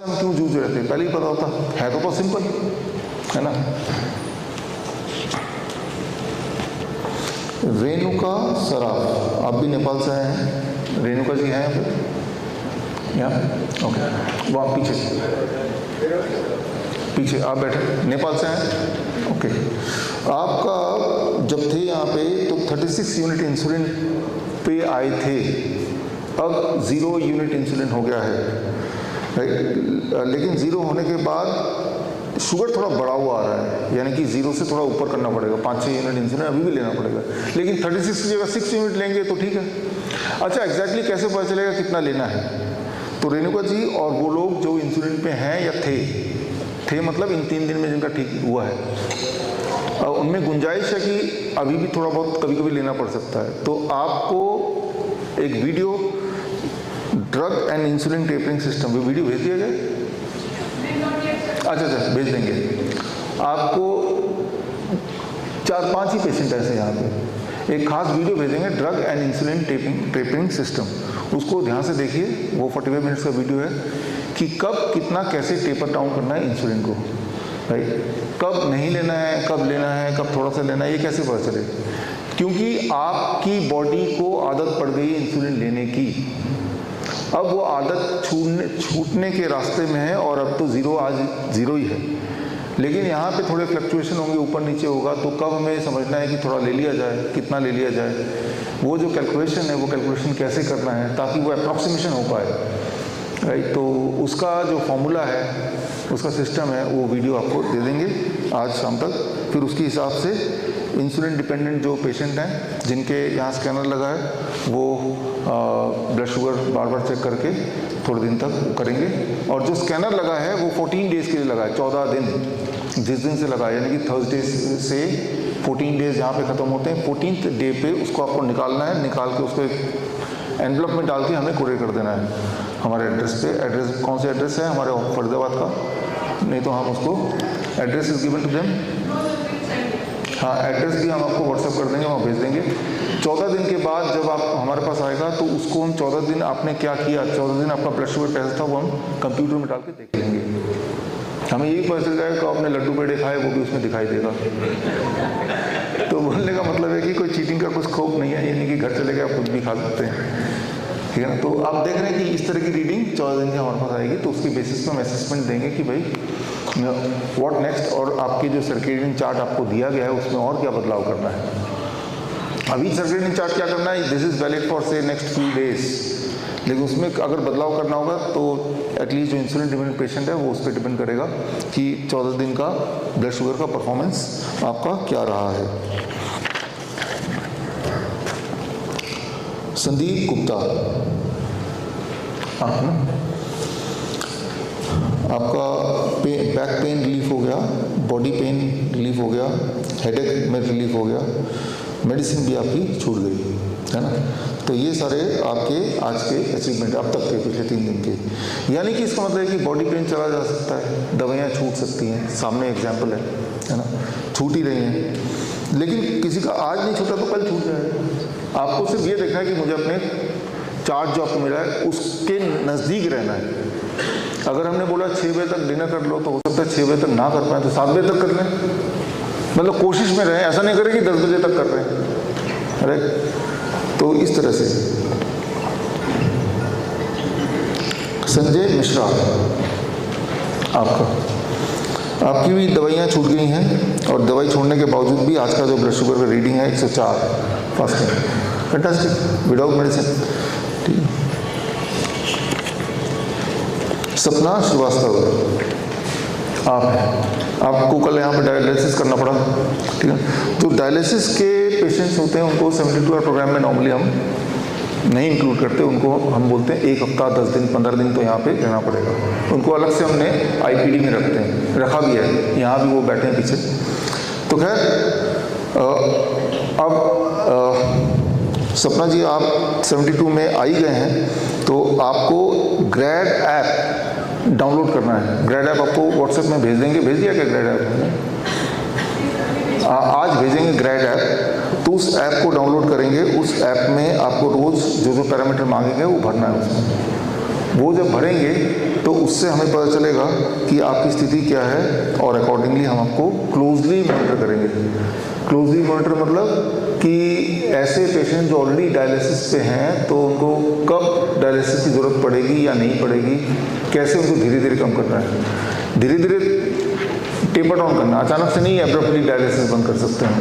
हम क्यों जूझ रहे थे, पहले ही पता होता है तो सिंपल है ना। रेणुका सराफ, आप भी नेपाल से आए हैं, रेणुका जी हैं यहाँ, ओके, वो आप पीछे आप बैठे, नेपाल से हैं, ओके। आपका जब थे यहाँ पे तो 36 यूनिट इंसुलिन पे आए थे, अब 0 यूनिट इंसुलिन हो गया है, लेकिन 0 होने के बाद शुगर थोड़ा बढ़ा हुआ आ रहा है, यानी कि 0 से थोड़ा ऊपर करना पड़ेगा, 5-6 यूनिट इंसुलिन अभी भी लेना पड़ेगा, लेकिन 36 की जगह 6 यूनिट लेंगे तो ठीक है। अच्छा, एग्जैक्टली कैसे पता चलेगा कितना लेना है? तो रेणुका जी और वो लोग जो इंसुलिन पे हैं या थे मतलब इन 3 दिन में जिनका ठीक हुआ है, उनमें गुंजाइश है कि अभी भी थोड़ा बहुत कभी कभी लेना पड़ सकता है, तो आपको एक video drug and insulin tapering system, वो वीडियो भेज दिया जाए? अच्छा भेज देंगे आपको। 4-5 ही पेशेंट ऐसे यहाँ पे, एक खास वीडियो भेजेंगे drug and insulin tapering system, उसको ध्यान से देखिए। वो 45 मिनट्स का वीडियो है कि कब कितना कैसे टेपर डाउन करना है इंसुलिन को, राइट, कब नहीं लेना है, कब लेना है, कब थोड़ा सा लेना है, ये कैसे पता चले? क्योंकि आपकी बॉडी को आदत पड़ गई इंसुलिन लेने की, अब वो आदत छूटने के रास्ते में है, और अब तो 0 आज 0 ही है, लेकिन यहाँ पे थोड़े फ्लक्चुएशन होंगे, ऊपर नीचे होगा, तो कब हमें समझना है कि थोड़ा ले लिया जाए, कितना ले लिया जाए, वो जो कैलकुलेशन है वो कैलकुलेशन कैसे करना है ताकि वो अप्रॉक्सीमेशन हो पाए, राइट। तो उसका जो फॉर्मूला है, उसका सिस्टम है, वो वीडियो आपको दे देंगे आज शाम तक। फिर उसके हिसाब से इंसुलिन डिपेंडेंट जो पेशेंट हैं जिनके यहाँ स्कैनर लगा है, वो ब्लड शुगर बार बार चेक करके थोड़े दिन तक करेंगे, और जो स्कैनर लगा है वो 14 डेज़ के लिए लगा है, 14 दिन, जिस दिन से लगा है, यानी कि थर्सडे से 14 डेज़ यहाँ पे ख़त्म होते हैं, 14th डे पे उसको आपको निकालना है, निकाल के उसको एक एनवलप में डाल के हमें कुरियर कर देना है हमारे एड्रेस पे। एड्रेस कौन सा एड्रेस है? हमारे फरीदाबाद का, नहीं तो हम उसको, address is given to them, हाँ एड्रेस भी हम आपको व्हाट्सएप कर देंगे, वहाँ भेज देंगे। 14 दिन के बाद जब आप हमारे पास आएगा तो उसको हम 14 दिन आपने क्या किया, 14 दिन आपका ब्लड शुगर कैसा था, वो हम कंप्यूटर में डाल के देख लेंगे। हमें यही पता चल जाएगा कि आपने लड्डू पेड़े खाए, वो भी उसमें दिखाई देगा। तो बोलने का मतलब है कि कोई चीटिंग का कुछ स्कोप नहीं है, यानी कि घर चले गए आप कुछ भी खा सकते हैं, ठीक है ना। तो आप देख रहे हैं कि इस तरह की रीडिंग 14 दिन की हमारे पास आएगी, तो उसकी बेसिस पर हम असेसमेंट देंगे कि भाई व्हाट नेक्स्ट, और आपकी जो सर्केडियन चार्ट आपको दिया गया है उसमें और क्या बदलाव करना है। अभी सर्केडियन चार्ट क्या करना है, दिस इज वैलिड फॉर से नेक्स्ट फ्यू डेज, लेकिन उसमें अगर बदलाव करना होगा तो एटलीस्ट जो इंसुलिन डिपेंडेंट पेशेंट है वो उस पर डिपेंड करेगा कि 14 दिन का ब्लड शुगर का परफॉर्मेंस आपका क्या रहा है। संदीप गुप्ता, आपका बैक पेन रिलीफ हो गया, बॉडी पेन रिलीफ हो गया, हेडेक में रिलीफ हो गया, मेडिसिन भी आपकी छूट गई है ना। तो ये सारे आपके आज के अचीवमेंट अब तक के पिछले 3 दिन के, यानी कि इसका मतलब है कि बॉडी पेन चला जा सकता है, दवाइयाँ छूट सकती हैं, सामने एग्जाम्पल है ना, छूट ही रही हैं, लेकिन किसी का आज नहीं छूटा तो कल छूट जाएगा। आपको सिर्फ ये देखना है कि मुझे अपने चार्ट जो आपको मिला है उसके नज़दीक रहना है। अगर हमने बोला 6 बजे तक डिनर कर लो, तो हो सकता है 6 बजे तक ना कर पाए तो 7 बजे तक कर लें, मतलब कोशिश में रहें, ऐसा नहीं करें कि 10 बजे तक कर रहे हैं, राइट। तो इस तरह से। संजय मिश्रा, आपकी भी दवाइयाँ छूट गई हैं, और दवाई छोड़ने के बावजूद भी आज का जो ब्लड शुगर का रीडिंग है 104 फास्टिंग, फैंटास्टिक, विदाउट मेडिसिन, ठीक है। सपना श्रीवास्तव, आप हैं, आपको कल यहाँ पर डायलिसिस करना पड़ा, ठीक है। तो डायलिसिस के पेशेंट्स होते हैं, उनको 72 आवर प्रोग्राम में नॉर्मली हम नहीं इंक्लूड करते, उनको हम बोलते हैं 1 हफ्ता 10 दिन 15 दिन तो यहाँ पे रहना पड़ेगा, उनको अलग से हमने आईपीडी में रखते हैं, रखा भी है, यहाँ भी वो बैठे हैं पीछे। तो खैर अब सपना जी आप 72 में आ ही गए हैं, तो आपको ग्रैड ऐप डाउनलोड करना है। ग्रैड ऐप आपको व्हाट्सएप में भेज देंगे, भेज दिया क्या ग्रैड ऐप? आज भेजेंगे ग्रैड ऐप, तो उस ऐप को डाउनलोड करेंगे। उस ऐप में आपको रोज़ जो जो पैरामीटर मांगेंगे वो भरना है उसमें। वो जब भरेंगे तो उससे हमें पता चलेगा कि आपकी स्थिति क्या है और अकॉर्डिंगली हम आपको क्लोजली मॉनिटर करेंगे। क्लोजली मॉनिटर मतलब कि ऐसे पेशेंट जो ऑलरेडी डायलिसिस पे हैं तो उनको कब डायलिसिस की ज़रूरत पड़ेगी या नहीं पड़ेगी, कैसे उनको धीरे धीरे कम करना है, धीरे धीरे टेपर डाउन करना। अचानक से नहीं एब्रप्टली डायलिसिस बंद कर सकते हैं।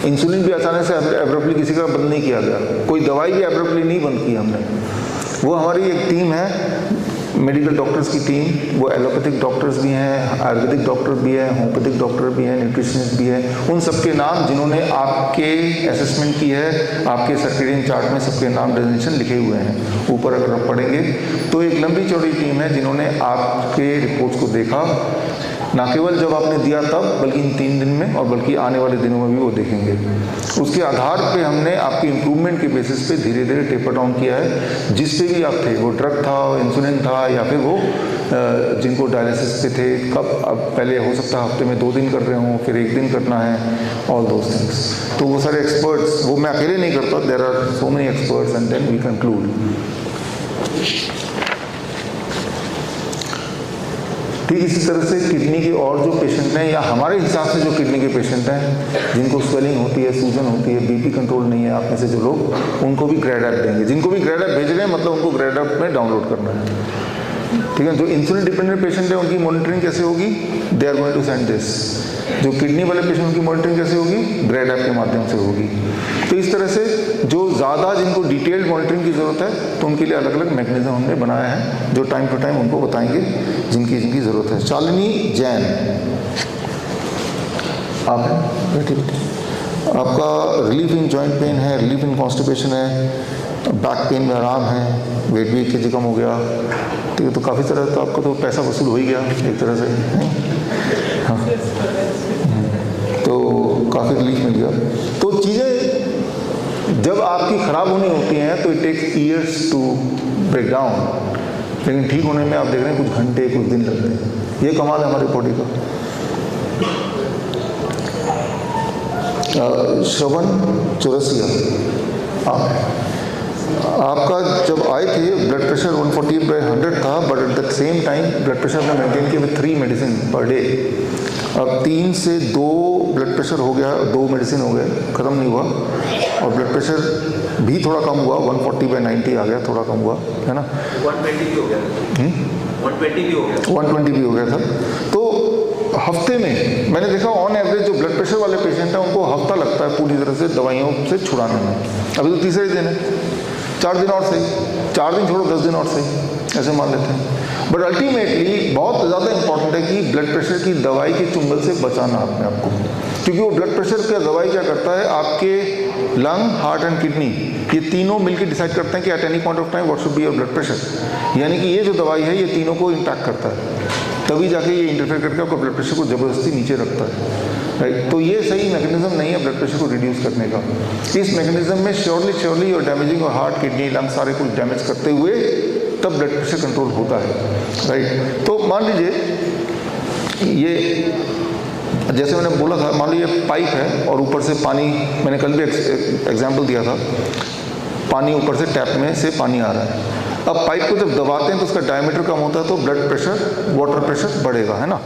इंसुलिन भी अचानक से एब्रप्टली किसी का बंद नहीं किया गया, कोई दवाई भी एब्रप्टली नहीं बंद की हमने। वो हमारी एक टीम है, मेडिकल डॉक्टर्स की टीम, वो एलोपैथिक डॉक्टर्स भी हैं, आयुर्वेदिक डॉक्टर भी हैं, होम्योपैथिक डॉक्टर भी हैं, न्यूट्रिशनिस्ट भी हैं। उन सबके नाम जिन्होंने आपके असेसमेंट की है, आपके सर्केडियन चार्ट में सबके नाम डेजिग्नेशन लिखे हुए हैं ऊपर अगर आप पढ़ेंगे तो। एक लंबी चौड़ी टीम है जिन्होंने आपके रिपोर्ट्स को देखा, ना केवल जब आपने दिया तब, बल्कि इन 3 दिन में और बल्कि आने वाले दिनों में भी वो देखेंगे। उसके आधार पे हमने आपके इम्प्रूवमेंट के बेसिस पे धीरे धीरे टेपर डाउन किया है। जिस पे भी आप थे, वो ड्रग था, इंसुलिन था, या फिर वो जिनको डायलिसिस पे थे, कब अब पहले हो सकता है हफ्ते में 2 दिन कर रहे हों, फिर 1 दिन करना है, ऑल दोज थिंग्स। तो वो सारे एक्सपर्ट्स, वो मैं अकेले नहीं करता, there are so many experts and then we conclude. ठीक इसी तरह से किडनी के और जो पेशेंट हैं, या हमारे हिसाब से जो किडनी के पेशेंट हैं जिनको स्वेलिंग होती है, सूजन होती है, बीपी कंट्रोल नहीं है, आप में से जो लोग, उनको भी ग्रेड ऐप देंगे। जिनको भी ग्रेड ऐप भेज रहे हैं मतलब उनको ग्रेड ऐप में डाउनलोड करना है। ठीक है, जो इंसुलिन डिपेंडेंट पेशेंट है उनकी मॉनिटरिंग कैसे होगी, they are going to send this. जो किडनी वाले पेशेंट की मॉनिटरिंग कैसे होगी, ग्रेड ऐप के माध्यम से होगी। तो इस तरह से जो ज़्यादा जिनको डिटेल्ड मॉनिटरिंग की ज़रूरत है तो उनके लिए अलग अलग मैकेनिज्म हमने बनाया है जो टाइम टू टाइम उनको बताएंगे जिनकी जिनकी ज़रूरत है। शालिनी जैन, आप हैं, बैठिए बैठिए। आपका रिलीफ इन जॉइंट पेन है, रिलीफ इन कॉन्स्टिपेशन है, बैक पेन में आराम है, वेट भी 1 kg कम हो गया। ठीक है, तो काफ़ी तरह तो आपका तो पैसा वसूल हो ही गया एक तरह से। हाँ, तो काफ़ी रिलीफ मिल गया। तो चीज़ें जब आपकी ख़राब होनी होती हैं तो it takes years to break down, लेकिन ठीक होने में आप देख रहे हैं कुछ घंटे कुछ दिन लगते हैं। ये कमाल है हमारी बॉडी का। श्रवण चौरसिया, आपका जब आए थे ब्लड प्रेशर 140/100 था, but at the same time blood pressure में मेंटेन किया विद 3 मेडिसिन पर डे। अब 3 से 2 ब्लड प्रेशर हो गया, 2 मेडिसिन हो गए, ख़त्म नहीं हुआ। और ब्लड प्रेशर भी थोड़ा कम हुआ, 140/90 आ गया, थोड़ा कम हुआ, है ना। 120 भी हो गया, 120 भी हो गया, 120 भी हो गया था। तो हफ्ते में मैंने देखा ऑन एवरेज जो ब्लड प्रेशर वाले पेशेंट हैं उनको हफ्ता लगता है पूरी तरह से दवाइयों से छुड़ाने में। अभी तो तीसरे दिन है, 4 दिन और सही, 4 दिन छोड़ो 10 दिन और सही, ऐसे मान लेते हैं। बट अल्टीमेटली बहुत ज़्यादा इंपॉर्टेंट है कि ब्लड प्रेशर की दवाई के चुंबल से बचाना अपने आप को, क्योंकि वो ब्लड प्रेशर का दवाई क्या करता है, आपके लंग, हार्ट एंड किडनी ये तीनों मिलकर डिसाइड करते हैं कि at any point of time what should be your blood pressure. यानी कि ये जो दवाई है ये तीनों को इंटैक्ट करता है, तभी जाके ये इंटरफेयर करके आपका ब्लड प्रेशर को ज़बरदस्ती नीचे रखता है, राइट। तो ये सही मैकेनिज्म नहीं है ब्लड प्रेशर को रिड्यूस करने का। इस मैकेनिज्म में श्योरली और डैमेजिंग और हार्ट, किडनी, लंग सारे कुछ डैमेज करते हुए तब ब्लड प्रेशर कंट्रोल होता है, राइट। तो मान लीजिए ये जैसे मैंने बोला था, मान लीजिए पाइप है और ऊपर से पानी, मैंने कल भी एग्जाम्पल दिया था, पानी ऊपर से टैप में से पानी आ रहा है। अब पाइप को जब दबाते हैं तो उसका डायमीटर कम होता है तो ब्लड प्रेशर, वाटर प्रेशर बढ़ेगा, है ना।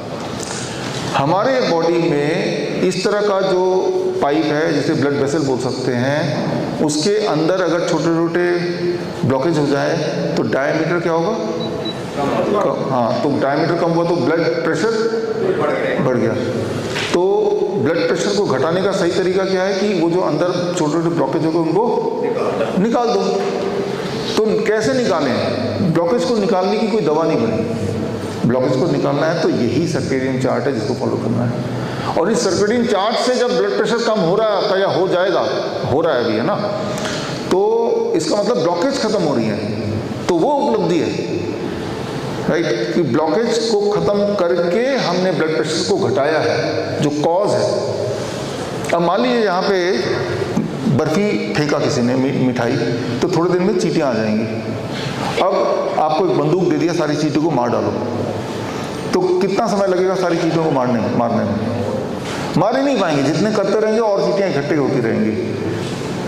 हमारे बॉडी में इस तरह का जो पाइप है जिसे ब्लड वेसल बोल सकते हैं, उसके अंदर अगर छोटे छोटे ब्लॉकेज हो जाए तो डायमीटर क्या होगा, हाँ, तो डायमीटर कम हुआ तो ब्लड प्रेशर बढ़ गया। तो ब्लड प्रेशर को घटाने का सही तरीका क्या है कि वो जो अंदर छोटे छोटे ब्लॉकेज होंगे उनको निकाल दो। तो कैसे निकालें, ब्लॉकेज को निकालने की कोई दवा नहीं बनी, ब्लॉकेज को निकालना है तो यही सर्केडियन चार्ट है जिसको फॉलो करना है। और इस सर्केडियन चार्ट से जब ब्लड प्रेशर कम हो रहा है आपका या हो जाएगा, हो रहा है अभी, है ना, तो इसका मतलब ब्लॉकेज खत्म हो रही है, तो वो उपलब्धि है, राइट, कि ब्लॉकेज को खत्म करके हमने ब्लड प्रेशर को घटाया है जो कॉज है। अब मान लीजिए यहाँ पे बर्फी फेंका किसी ने, मिठाई, तो थोड़े दिन में चींटियाँ आ जाएंगी। अब आपको एक बंदूक दे दिया, सारी चींटियों को मार डालो, तो कितना समय लगेगा सारी चींटियों को मारने में? मार ही नहीं पाएंगे, जितने करते रहेंगे और चींटियाँ इकट्ठे होती रहेंगी,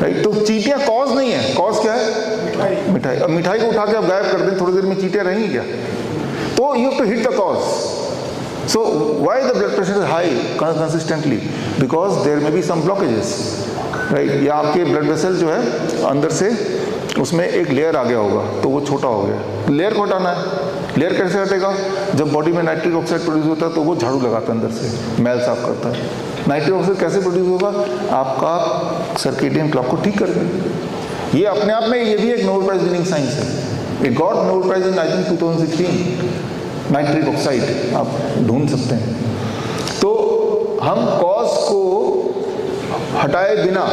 राइट। तो चींटियाँ कॉज नहीं है, कॉज क्या है? मिठाई। अब मिठाई को उठा के आप गायब कर दें, थोड़ी देर में चींटियाँ रहेंगी क्या? तो you have to hit the cause. So why the blood pressure is high consistently? Because there may be some blockages, right? या आपके ब्लड वेसल जो है अंदर से उसमें एक लेयर आ गया होगा तो वो छोटा हो गया, लेयर को हटाना है। लेयर कैसे हटेगा? जब बॉडी में नाइट्रिक ऑक्साइड प्रोड्यूस होता है तो वो झाड़ू लगाता है अंदर से, मैल साफ करता है। नाइट्रिक ऑक्साइड कैसे प्रोड्यूस होगा? आपका सर्केडियन क्लॉक को ठीक करके। ये अपने आप में ये भी एक नोबेल प्राइज विनिंग साइंस है। It got Nobel prize in I think 2016। Nitric oxide आप ढूंढ सकते हैं। तो हम कॉज को हटाए बिना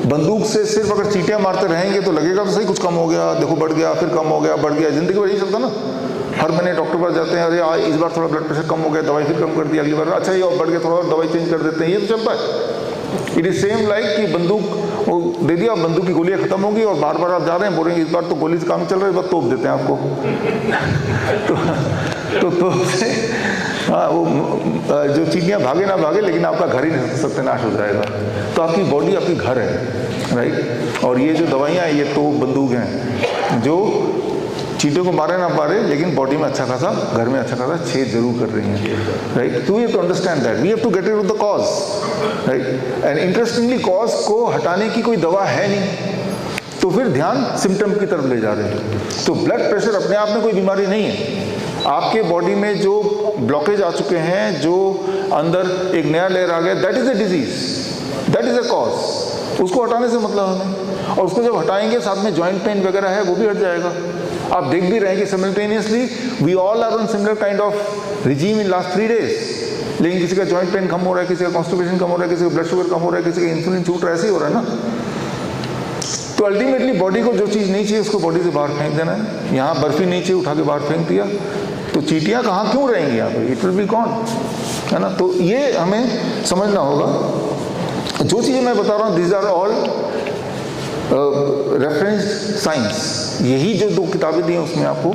बंदूक से सिर्फ अगर चीटियां मारते रहेंगे तो लगेगा तो सही कुछ कम हो गया, देखो बढ़ गया, फिर कम हो गया, बढ़ गया। जिंदगी भर यही चलता ना। हर महीने डॉक्टर पास जाते हैं, अरे आज इस बार थोड़ा ब्लड प्रेशर कम हो गया, दवाई फिर कम कर दी, अगली बार अच्छा ये और बढ़ गया, थोड़ा और दवाई चेंज कर देते हैं। ये तो चलता है। इट इज सेम लाइक कि बंदूक वो दे दिया, बंदूक की गोलियां खत्म होगी और बार बार आप जा रहे हैं, बोलेंगे इस बार तो गोली से काम चल रहा है, इस बार तोप देते हैं आपको। तो हाँ, वो जो चीटियाँ भागे ना भागे लेकिन आपका घर ही सत्यानाश हो जाएगा। तो आपकी बॉडी आपकी घर है, राइट। और ये जो दवाइयाँ हैं ये तो बंदूक हैं जो चीटियों को मारे ना मारे लेकिन बॉडी में अच्छा खासा, घर में अच्छा खासा छेद जरूर कर रही हैं, राइट। तो we have to understand that, we have to get it to the cause, right. And interestingly cause को हटाने की कोई दवा है नहीं, तो फिर ध्यान सिम्टम की तरफ ले जा रहे हैं। तो ब्लड प्रेशर अपने आप में कोई बीमारी नहीं है। आपके बॉडी में जो ब्लॉकेज आ चुके हैं, जो अंदर एक नया लेयर आ गया, that is a disease, that is a cause. उसको हटाने से मतलब हमें, और उसको जब हटाएंगे साथ में जॉइंट पेन वगैरह है वो भी हट जाएगा। आप देख भी रहे हैं कि simultaneously we all are on similar kind of regime in last 3 days। लेकिन किसी का जॉइंट पेन कम हो रहा है, किसी का कॉन्स्टिपेशन कम हो रहा है, किसी का ब्लड शुगर कम हो रहा है, किसी का इंसुलिन छूट रहा है, ऐसे ही हो रहा है ना। तो अल्टीमेटली बॉडी को जो चीज़ नहीं चाहिए उसको बॉडी से बाहर फेंक देना है। यहाँ बर्फी नहीं चाहिए, उठा के बाहर फेंक दिया, तो चींटियाँ कहाँ क्यों रहेंगी यहाँ पे? इट विल बी गॉन, है ना। तो ये हमें समझना होगा। जो चीज़ें मैं बता रहा हूँ these are all reference science. यही जो 2 किताबें दी हैं उसमें आपको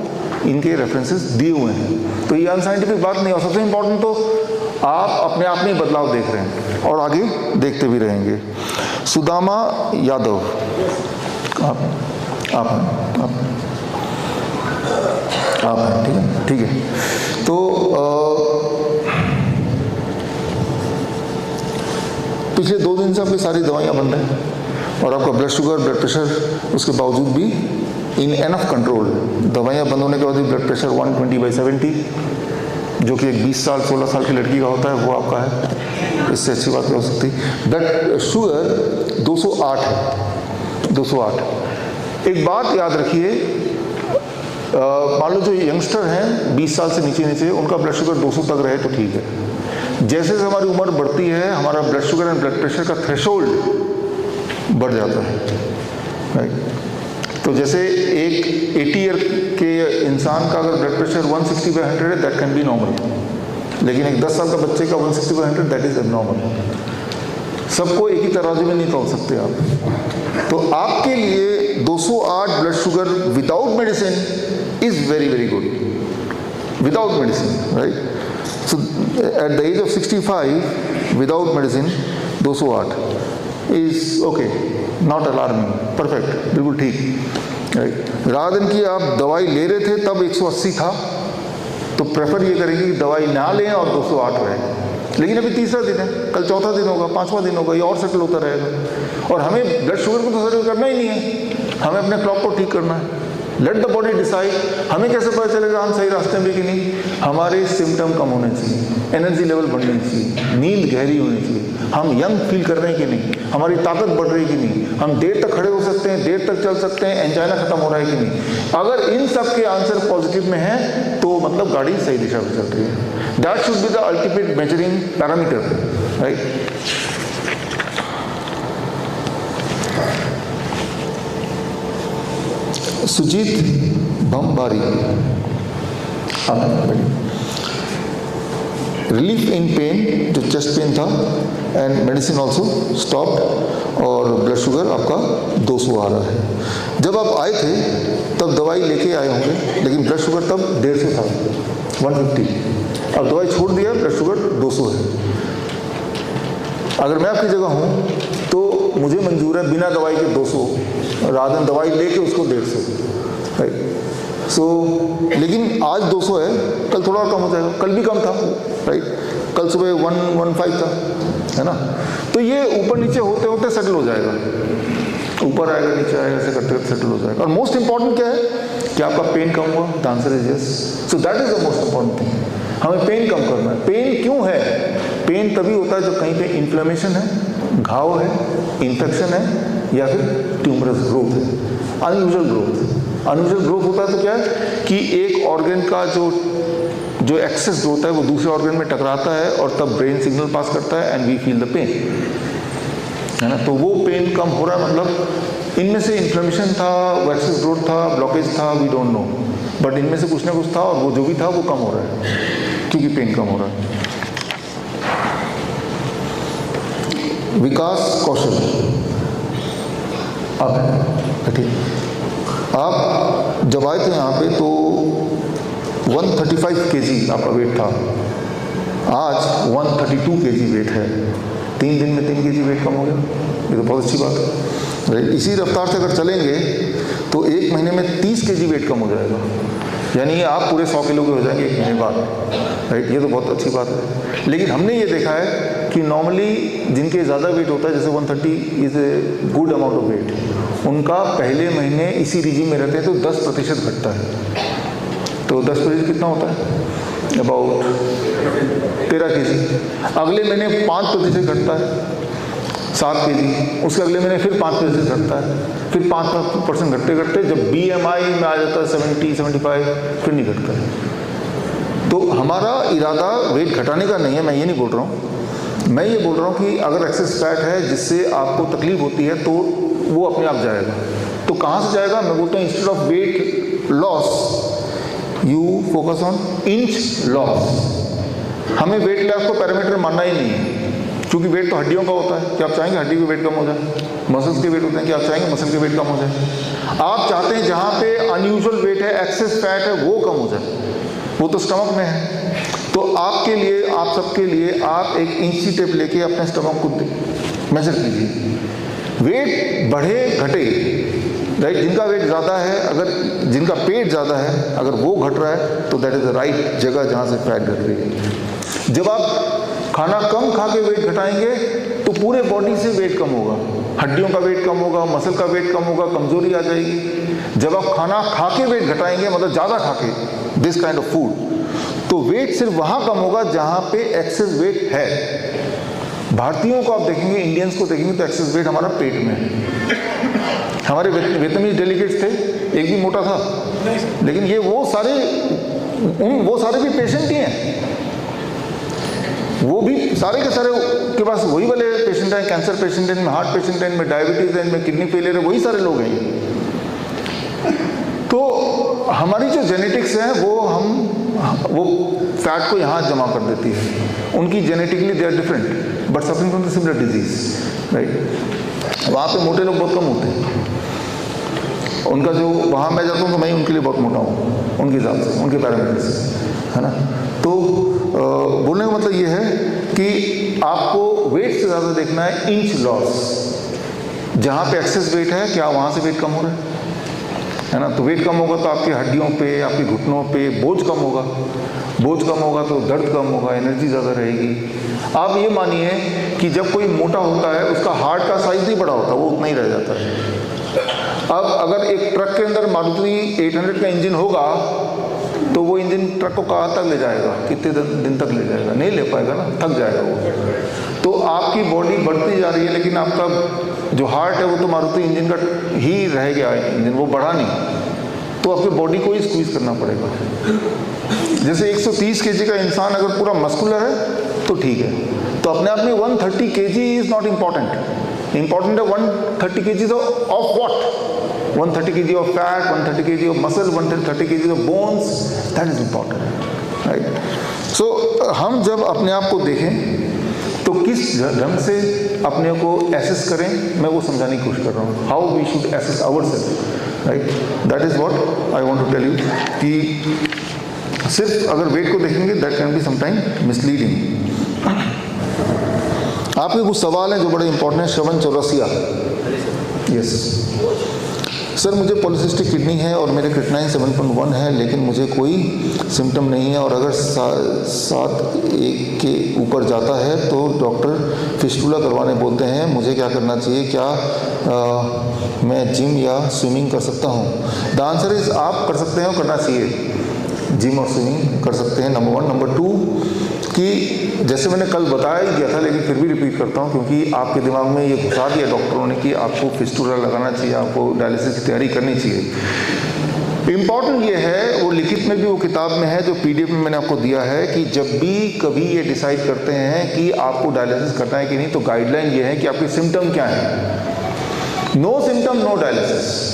इनके रेफरेंसेस दिए हुए हैं। तो ये अनसाइंटिफिक बात नहीं। और सबसे इम्पोर्टेंट तो आप अपने आप में बदलाव देख रहे हैं और आगे देखते भी रहेंगे। सुदामा यादव, आप ठीक है। तो पिछले 2 दिन से आपकी सारी दवाइयाँ बंद हैं और आपका ब्लड शुगर, ब्लड प्रेशर उसके बावजूद भी इन एनफ कंट्रोल। दवाइयाँ बंद होने के बाद भी ब्लड प्रेशर 120/70, जो कि एक 20 साल 16 साल की लड़की का होता है, वो आपका है। इससे अच्छी बात क्या हो सकती। ब्लड शुगर 208 है, 208। एक बात याद रखिए, मान लो जो यंगस्टर हैं 20 साल से नीचे उनका ब्लड शुगर 200 तक रहे तो ठीक है। जैसे जैसे हमारी उम्र बढ़ती है हमारा blood sugar and blood pressure का थ्रेशोल्ड बढ़ जाता है, राइट। तो जैसे एक 80 ईयर के इंसान का अगर ब्लड प्रेशर 160/100 है, दैट कैन बी नॉर्मल। लेकिन एक 10 साल का बच्चे का 160/100 दैट इज एबनॉर्मल। सबको एक ही तराजू में नहीं तोल सकते आप। तो आपके लिए 208 blood sugar without medicine is very very good, without medicine, right. So at the age of 65 without medicine 208 is okay, not alarming, perfect, बिल्कुल ठीक, राइट। रात दिन की आप दवाई ले रहे थे तब 180 था, तो प्रेफर ये करेंगे कि दवाई ना लें और 208 रहे। लेकिन अभी 3रा दिन है, कल 4था दिन होगा, 5वां दिन होगा, ये और सेटल होता रहेगा। और हमें ब्लड शुगर को तो सेटल करना ही नहीं है, हमें अपने क्लॉक को ठीक करना है। Let the body decide. हमें कैसे पता चलेगा हम सही रास्ते में कि नहीं? हमारे सिम्टम कम होने चाहिए, एनर्जी लेवल बढ़नी चाहिए, नींद गहरी होनी चाहिए, हम यंग फील कर रहे हैं कि नहीं, हमारी ताकत बढ़ रही है कि नहीं, हम देर तक खड़े हो सकते हैं, देर तक चल सकते हैं, एंजाइना खत्म हो रहा है कि नहीं। अगर इन सब के आंसर पॉजिटिव में है तो मतलब गाड़ी सही दिशा में चल रही है। That should be the ultimate measuring parameter, right. Sujit Bhambari, relief in pain, जो चेस्ट पेन था एंड मेडिसिन ऑल्सो स्टॉप्ड, और ब्लड शुगर आपका 200 आ रहा है। जब आप आए थे तब दवाई लेके आए होंगे, लेकिन ब्लड शुगर तब 150 था, 150। अब दवाई छोड़ दिया, ब्लड शुगर 200 है। अगर मैं आपकी जगह हूँ तो मुझे मंजूर है बिना दवाई के 200, रात में दवाई लेके उसको 150, राइट। लेकिन आज 200 है, कल थोड़ा और कम हो जाएगा, कल भी कम था, राइट, कल सुबह 115 था, है ना। तो ये ऊपर नीचे होते होते सेटल हो जाएगा, ऊपर आएगा नीचे आएगा, ऐसे करते करते सेटल हो जाएगा। और मोस्ट इंपॉर्टेंट क्या है कि आपका पेन कम हुआ, the answer is yes. So that is the most important thing, हमें पेन कम करना है। पेन क्यों है? पेन तभी होता है जब कहीं पे इन्फ्लेमेशन है, घाव है, इन्फेक्शन है, या फिर ट्यूमरस ग्रोथ है, अनयूजुअल ग्रोथ। अनयूजुअल ग्रोथ होता है तो क्या है कि एक ऑर्गन का जो एक्सेस ग्रोथ है वो दूसरे ऑर्गन में टकराता है और तब ब्रेन सिग्नल पास करता है and we feel the pain, है ना। तो वो पेन कम हो रहा है, मतलब इनमें से इन्फ्लेमेशन था, एक्सेस ग्रोथ था, ब्लॉकेज था, वी डोंट नो, बट इनमें से कुछ ना कुछ था और वो जो भी था वो कम हो रहा है क्योंकि पेन कम हो रहा है। विकास कौशल, आप ठीक, आप जब आए थे यहाँ पे तो 135 kg आपका वेट था, आज 132 kg वेट है। 3 दिन में 3 kg वेट कम हो गया, ये तो बहुत अच्छी बात है, राइट। इसी रफ्तार से अगर चलेंगे तो 1 महीने में 30 kg वेट कम हो जाएगा, यानी आप पूरे 100 किलो के हो जाएंगे 1 महीने बाद, राइट। ये तो बहुत अच्छी बात है। लेकिन हमने ये देखा है कि नॉर्मली जिनके ज़्यादा वेट होता है, जैसे 130 is a good amount of weight, उनका पहले महीने इसी रीजन में रहते हैं तो 10% घटता है। तो 10% कितना होता है? About 13 kg। अगले महीने 5% घटता है, 7 kg। उसके अगले महीने फिर 5% घटता है, फिर 5% घटते घटते जब BMI में आ जाता है 70, 75, फिर नहीं घटता है। तो हमारा इरादा वेट घटाने का नहीं है, मैं ये नहीं बोल रहा हूँ। मैं ये बोल रहा हूँ कि अगर एक्सेस फैट है जिससे आपको तकलीफ होती है तो वो अपने आप जाएगा। तो कहाँ से जाएगा? मैं बोलता हूँ instead of weight loss you focus on inch loss. हमें वेट लॉस को पैरामीटर मानना ही नहीं है, क्योंकि वेट तो हड्डियों का होता है कि आप चाहेंगे हड्डी का वेट कम हो जाए, मसल्स के वेट होते हैं कि आप चाहेंगे मसल के वेट कम हो जाए। आप चाहते हैं जहाँ पे अनयूजुअल वेट है, एक्सेस फैट है, वो कम हो जाए, वो तो स्टमक में है। तो आपके लिए, आप सबके लिए आप एक इंची टेप लेके अपने स्टमक को मेजर कीजिए, वेट बढ़े घटे, राइट। जिनका वेट ज़्यादा है, अगर जिनका पेट ज़्यादा है, अगर वो घट रहा है तो दैट इज़ द राइट जगह जहाँ से फैट घट रही है। जब आप खाना कम खा के वेट घटाएंगे तो पूरे बॉडी से वेट कम होगा, हड्डियों का वेट कम होगा, मसल का वेट कम होगा, कमजोरी आ जाएगी। जब आप खाना खा के वेट घटाएंगे, मतलब ज़्यादा खा के दिस काइंड ऑफ फूड, तो वेट सिर्फ वहाँ कम होगा जहाँ पे एक्सेस वेट है। भारतीयों को आप देखेंगे, इंडियंस को देखेंगे तो एक्सेस वेट हमारा पेट में है। हमारे वियतनामीज डेलीगेट्स थे, एक भी मोटा था, लेकिन ये वो सारे भी पेशेंट ही हैं, वो भी सारे के सारे के पास वही वाले पेशेंट हैं, कैंसर पेशेंट हैं, हार्ट पेशेंट हैं, इनमें डायबिटीज़ है, इनमें किडनी फेलियर है, वही सारे लोग हैं। तो हमारी जो जेनेटिक्स है वो फैट को यहाँ जमा कर देती है। उनकी genetically they are different but suffering from the similar disease, right. वहाँ पे मोटे लोग बहुत कम होते हैं, उनका जो वहाँ मैं जाता हूँ तो मैं उनके लिए बहुत मोटा हूँ, उनके हिसाब से, उनके पैरामीटर से, है ना। तो बोलने का मतलब ये है कि आपको वेट से ज़्यादा देखना है इंच लॉस। जहाँ पे एक्सेस वेट है, क्या वहाँ से वेट कम हो रहा है ना। तो वेट कम होगा तो आपकी हड्डियों पे, आपके घुटनों पे बोझ कम होगा, बोझ कम होगा तो दर्द कम होगा, एनर्जी ज़्यादा रहेगी। आप ये मानिए कि जब कोई मोटा होता है उसका हार्ट का साइज नहीं बड़ा होता, वो उतना ही रह जाता है। अब अगर एक ट्रक के अंदर मारुति 800 का इंजन होगा तो वो इंजन ट्रक को कहाँ तक ले जाएगा, कितने दिन तक ले जाएगा? नहीं ले पाएगा ना, थक जाएगा वो। तो आपकी बॉडी बढ़ती जा रही है लेकिन आपका जो हार्ट है वो तो मारुति इंजन का ही रह गया है, इंजन वो बढ़ा नहीं, तो आपकी बॉडी को ही स्क्वीज करना पड़ेगा। जैसे 130 kg का इंसान अगर पूरा मस्कुलर है तो ठीक है, तो अपने आप में 130 kg इज नॉट इम्पॉर्टेंट है 130 kg of what? 130 kg of fat, 130 kg of muscle, 130 kg of bones, that is important, right? So हम जब अपने आप को देखें तो किस ढंग से अपने को एसेस करें, मैं वो समझाने की कोशिश कर रहा हूँ। How we should assess ourselves, right? That is what I want to tell you कि सिर्फ अगर वेट को देखेंगे that can be sometime misleading. आपके कुछ सवाल हैं जो बड़े इंपॉर्टेंट हैं। श्रवण चौरसिया, यस। सर मुझे पॉलीसिस्टिक किडनी है और मेरे क्रिएटिनिन 7.1 है, लेकिन मुझे कोई सिम्टम नहीं है, और अगर 7.1 के ऊपर जाता है तो डॉक्टर फिस्टुला करवाने बोलते हैं। मुझे क्या करना चाहिए? क्या मैं जिम या स्विमिंग कर सकता हूँ? द आंसर इज़ आप कर सकते हैं और करना चाहिए। जिम और स्विमिंग कर सकते हैं, नंबर 1। नंबर 2 कि जैसे मैंने कल बताया ही गया था, लेकिन फिर भी रिपीट करता हूँ क्योंकि आपके दिमाग में ये घुसा दिया डॉक्टरों ने कि आपको फिस्टुला लगाना चाहिए, आपको डायलिसिस की तैयारी करनी चाहिए। इम्पॉर्टेंट ये है, वो लिखित में भी वो किताब में है जो PDF में मैंने आपको दिया है, कि जब भी कभी ये डिसाइड करते हैं कि आपको डायलिसिस करना है कि नहीं, तो गाइडलाइन ये है कि आपके सिम्टम क्या है। No symptom no dialysis.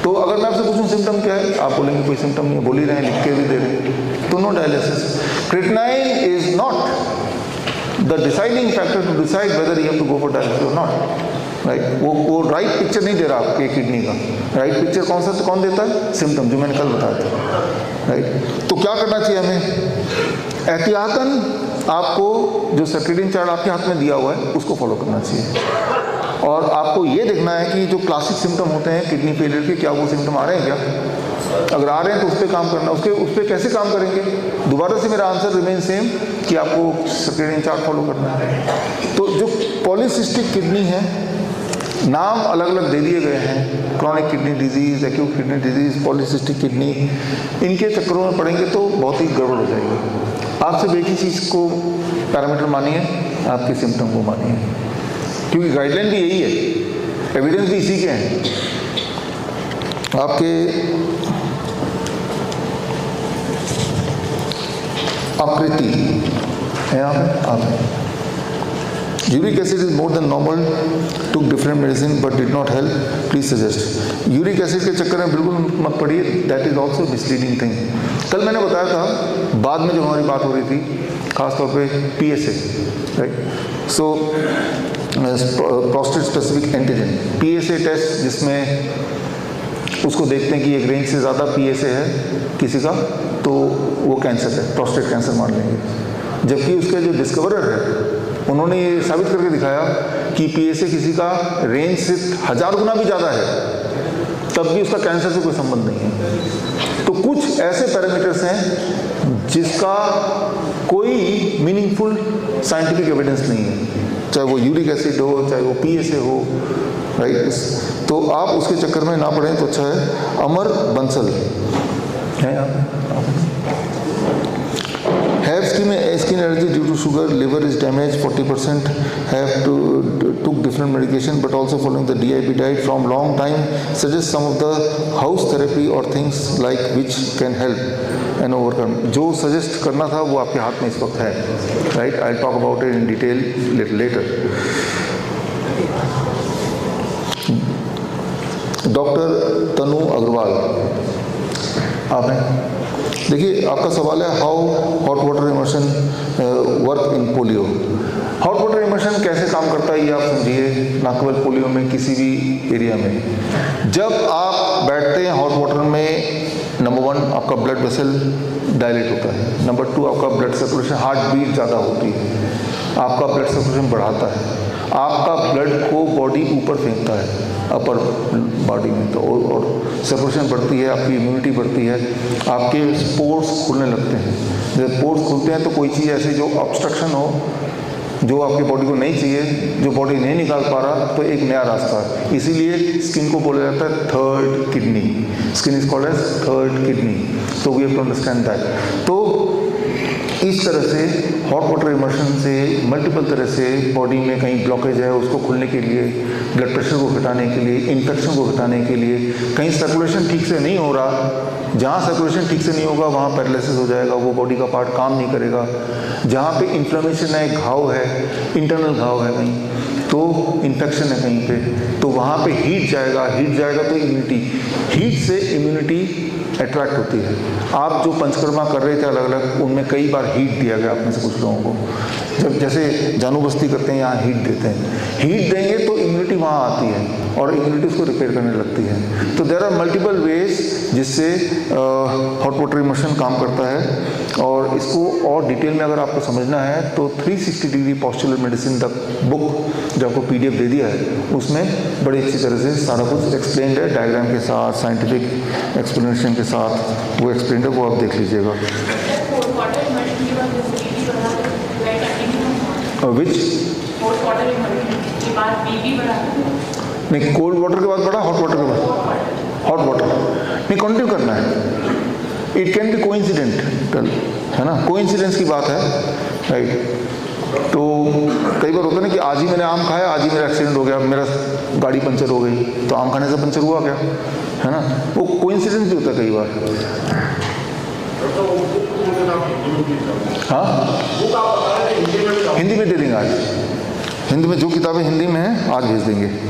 तो अगर मैं आपसे पूछूं सिम्टम क्या है, आप बोलेंगे कोई सिम्टम नहीं है, बोल ही रहे हैं, लिख के भी दे रहे हैं, तो no dialysis. Creatinine is not the deciding factor to decide whether you have to go for dialysis और नॉट, राइट। वो राइट पिक्चर नहीं दे रहा आपके किडनी का। राइट पिक्चर कौन सा, तो कौन देता है? सिम्टम, जो मैंने कल बताया था, राइट। तो क्या करना चाहिए हमें? एहतियातन आपको जो सर्केडियन चार्ट आपके हाथ में दिया हुआ है उसको फॉलो करना चाहिए, और आपको ये देखना है कि जो क्लासिक सिम्टम होते हैं किडनी फेलियर के, क्या वो सिम्टम आ रहे हैं क्या? अगर आ रहे हैं तो उस पर काम करना। उस पर कैसे काम करेंगे? दोबारा से मेरा आंसर रिमेन सेम कि आपको सर्केडियन चार्ट फॉलो करना है। तो जो पॉलीसिस्टिक किडनी है, नाम अलग अलग दे दिए गए हैं, chronic kidney disease, acute kidney disease, polycystic kidney, इनके चक्करों में पड़ेंगे तो बहुत ही गड़बड़ हो जाएगी। आप सिर्फ एक ही चीज़ को पैरामीटर मानिए, आपके सिम्टम को मानिए, क्योंकि गाइडलाइन भी यही है, एविडेंस भी इसी के हैं। आपके आकृति है यहाँ पे, आप uric acid is more than normal, took different medicine but did not help, please suggest. Uric acid के चक्कर में बिल्कुल मत पड़िए, that is also misleading thing. कल मैंने बताया था, बाद में जब हमारी बात हो रही थी, खासतौर पे PSA, right. So prostate specific antigen PSA test, जिसमें उसको देखते हैं कि एक रेंज से ज़्यादा PSA है किसी का, तो वो कैंसर है, प्रोस्टेट कैंसर मान लेंगे। जबकि उसके जो डिस्कवरर है, उन्होंने ये साबित करके दिखाया कि PSA किसी का रेंज से 1000 गुना भी ज़्यादा है, तब भी उसका कैंसर से कोई संबंध नहीं है। तो कुछ ऐसे पैरामीटर्स हैं जिसका कोई मीनिंगफुल साइंटिफिक एविडेंस नहीं है, चाहे वो यूरिक एसिड हो, चाहे वो PSA हो, राइट। तो आप उसके चक्कर में ना पड़ें तो अच्छा है। अमर बंसल है आप have skin allergy due to sugar, liver is damaged, 40% have took different medication but also following the DIP diet from long time, suggest some of the house therapy or things like which can help and overcome। जो suggest करना था वो आपके हाथ में इस वक्त है, right. I talk about it in detail little later. Doctor Tanu Agarwal, आप हैं। देखिए, आपका सवाल है how hot water immersion work in polio. Hot water immersion कैसे काम करता है ये आप समझिए, ना केवल पोलियो में, किसी भी एरिया में। जब आप बैठते हैं हॉट वाटर में, नंबर 1 आपका ब्लड वेसल डायलेट होता है, नंबर 2 आपका ब्लड सर्कुलेशन, हार्ट बीट ज़्यादा होती है, आपका ब्लड सर्कुलेशन बढ़ाता है, आपका ब्लड को बॉडी ऊपर फेंकता है, अपर बॉडी में, तो और सर्कुलेशन बढ़ती है, आपकी इम्यूनिटी बढ़ती है, आपके स्पोर्स खुलने लगते हैं। जब स्पोर्स खुलते हैं तो कोई चीज़ ऐसी जो ऑब्स्ट्रक्शन हो, जो आपकी बॉडी को नहीं चाहिए, जो बॉडी नहीं निकाल पा रहा, तो एक नया रास्ता है। इसीलिए स्किन को बोला जाता है third kidney. Skin is called as third kidney, तो we have to understand that. तो इस तरह से हॉट वाटर इमर्शन से मल्टीपल तरह से बॉडी में कहीं ब्लॉकेज है, उसको खुलने के लिए, ब्लड प्रेशर को घटाने के लिए, इन्फेक्शन को घटाने के लिए, कहीं सर्कुलेशन ठीक से नहीं हो रहा, जहाँ सर्कुलेशन ठीक से नहीं होगा वहाँ पैरालिसिस हो जाएगा, वो बॉडी का पार्ट काम नहीं करेगा। जहाँ पे इन्फ्लेमेशन है, घाव है, इंटरनल घाव है कहीं, तो इन्फेक्शन है कहीं पे, तो वहाँ पे हीट जाएगा तो इम्यूनिटी, हीट से इम्यूनिटी अट्रैक्ट होती है। आप जो पंचकर्मा कर रहे थे अलग अलग, उनमें कई बार हीट दिया गया आप में से कुछ लोगों को, जब जैसे जानू बस्ती करते हैं यहाँ हीट देते हैं, हीट देंगे तो इम्यूनिटी वहाँ आती है और इम्यूनिटी उसको रिपेयर करने लगती है। तो देयर आर मल्टीपल वेज जिससे हॉट वाटर इमर्शन काम करता है। और इसको और डिटेल में अगर आपको समझना है तो 360 degree postural medicine the book जो आपको PDF दे दिया है उसमें बड़ी अच्छी तरह से सारा कुछ एक्सप्लेन्ड है, डायग्राम के साथ, साइंटिफिक एक्सप्लेनेशन के साथ वो एक्सप्लेन्ड है, वो आप देख लीजिएगा। विच नहीं, कोल्ड वाटर के बाद बढ़ा, हॉट वाटर के बाद, हॉट वाटर नहीं, कंटिन्यू करना है। इट कैन बी कोइंसिडेंटल, है ना, कोइंसिडेंस की बात है, राइट। तो कई बार होता है ना कि आज ही मैंने आम खाया, आज ही मेरा एक्सीडेंट हो गया, मेरा गाड़ी पंचर हो गई, तो आम खाने से पंचर हुआ क्या, है ना, वो कोइंसिडेंस भी होता है कई बार। हाँ, हिंदी में दे देंगे आज, हिंदी में जो किताबें हिंदी में हैं आज भेज देंगे।